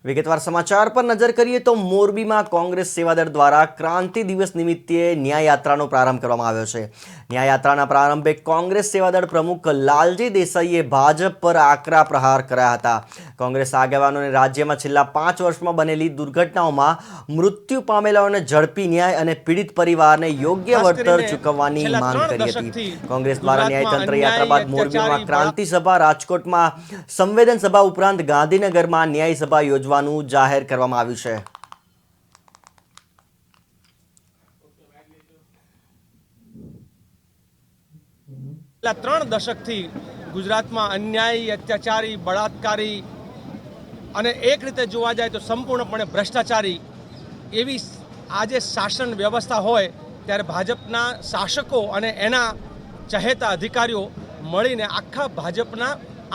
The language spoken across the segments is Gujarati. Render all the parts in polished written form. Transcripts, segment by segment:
વિગતવાર સમાચાર પર નજર કરીએ તો મોરબીમાં કોંગ્રેસ સેવાદળ દ્વારા ક્રાંતિ દિવસ નિમિત્તે ન્યાય યાત્રાનો પ્રારંભ કરવામાં આવ્યો છે। ન્યાય યાત્રાના પ્રારંભે કોંગ્રેસ સેવાદળ પ્રમુખ લાલજી દેસાઈએ ભાજપ પર આકરા પ્રહાર કર્યા હતા। કોંગ્રેસ આગેવાનોને રાજ્યમાં છેલ્લા 5 વર્ષમાં બનેલી દુર્ઘટનાઓમાં મૃત્યુ પામેલાઓને ઝડપી ન્યાય અને પીડિત પરિવારને યોગ્ય વળતર ચૂકવવાની માંગ કરી હતી। કોંગ્રેસ દ્વારા ન્યાયતંત્ર યાત્રા બાદ મોરબીમાં ક્રાંતિ સભા, રાજકોટમાં સંવેદન સભા ઉપરાંત ગાંધીનગરમાં ન્યાય સભા યોજવાનું જાહેર કરવામાં આવ્યું છે। છેલ્લા 3 દશકથી ગુજરાતમાં અન્યાયી, અત્યાચારી, બળાત્કારી અને એક રીતે જોવા જાય તો સંપૂર્ણપણે ભ્રષ્ટાચારી એવી આજે શાસન વ્યવસ્થા હોય ત્યારે ભાજપના શાસકો અને એના ચહેતા અધિકારીઓ મળીને આખા ભાજપના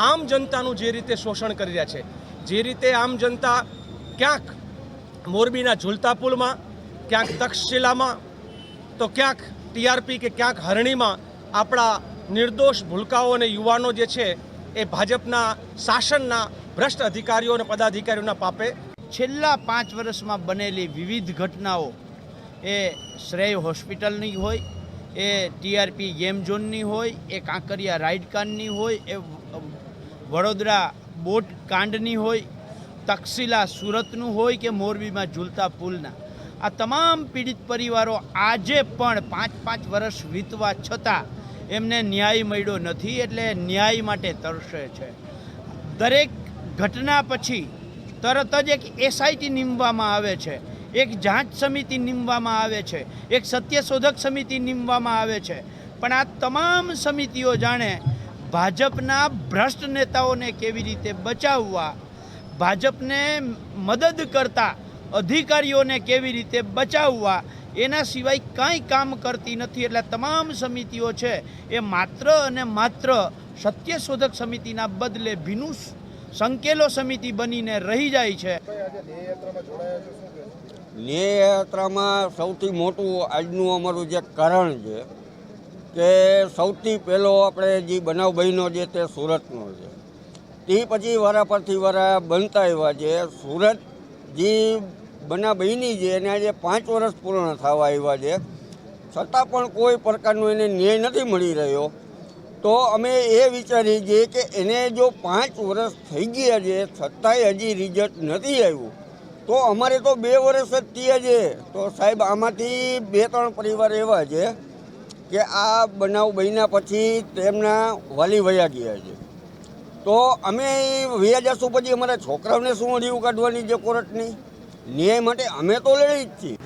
આમ જનતાનું જે રીતે શોષણ કરી રહ્યા છે, જે રીતે આમ જનતા ક્યાંક મોરબીના ઝૂલતા પુલમાં, ક્યાંક તક્ષશિલામાં, તો ક્યાંક ટીઆરપી કે ક્યાંક હરણીમાં આપણા નિર્દોષ ભૂલકાઓ અને યુવાનો જે છે એ ભાજપના શાસનના ભ્રષ્ટ અધિકારીઓ અને પદાધિકારીઓના પાપે છેલ્લા 5 વર્ષમાં બનેલી વિવિધ ઘટનાઓ એ શ્રેય હોસ્પિટલની હોય, એ ટીઆરપી ગેમ ઝોનની હોય, એ કાંકરિયા રાઇડ કાંડની હોય, એ વડોદરા બોટ કાંડની હોય, તક્ષશિલા સુરતનું હોય કે મોરબીમાં ઝૂલતા પુલના, આ તમામ પીડિત પરિવારો આજે પણ 5-5 વર્ષ વીતવા છતાં એમને ન્યાય મળ્યો નથી, એટલે ન્યાય માટે તરસે છે। દરેક ઘટના પછી તરત જ એક એસઆઈટી નીમવામાં આવે છે, એક જાંચ સમિતિ નીમવામાં આવે છે, એક સત્યશોધક સમિતિ નીમવામાં આવે છે, પણ આ તમામ સમિતિઓ જાણે ભાજપના ભ્રષ્ટ નેતાઓને કેવી રીતે બચાવવા, ભાજપને મદદ કરતા અધિકારીઓને કેવી રીતે બચાવવા, એના સિવાય કાંઈ કામ કરતી નથી। એટલે તમામ સમિતિઓ છે એ માત્ર અને માત્ર સત્યશોધક સમિતિના બદલે ભીનું સંકેલો સમિતિ બનીને રહી જાય છે। ન્યાય યાત્રામાં સૌથી મોટું આજનું અમારું જે કારણ છે કે સૌથી પહેલો આપણે જે બનાવ બન્યો છે તે સુરતનો છે, તે પછી વારા પરથી વારા બનતા આવ્યા છે। સુરત જે બનાવ બની છે એને આજે 5 વર્ષ પૂર્ણ થવા આવ્યા છે, છતાં પણ કોઈ પ્રકારનો એને ન્યાય નથી મળી રહ્યો। તો અમે એ વિચારીએ છીએ કે એને જો 5 વર્ષ થઈ ગયા છે છતાંય હજી રિઝલ્ટ નથી આવ્યું, તો અમારે તો 2 વર્ષ જ થયા છે। તો સાહેબ આમાંથી 2-3 પરિવાર એવા છે કે આ બનાવ બન્યા પછી તેમના વાલી વયા ગયા છે, તો અમે વયા જશું પછી અમારા છોકરાઓને શું અડીવું કાઢવાની છે કોર્ટની? ન્યાય માટે અમે તો લડી જ છીએ।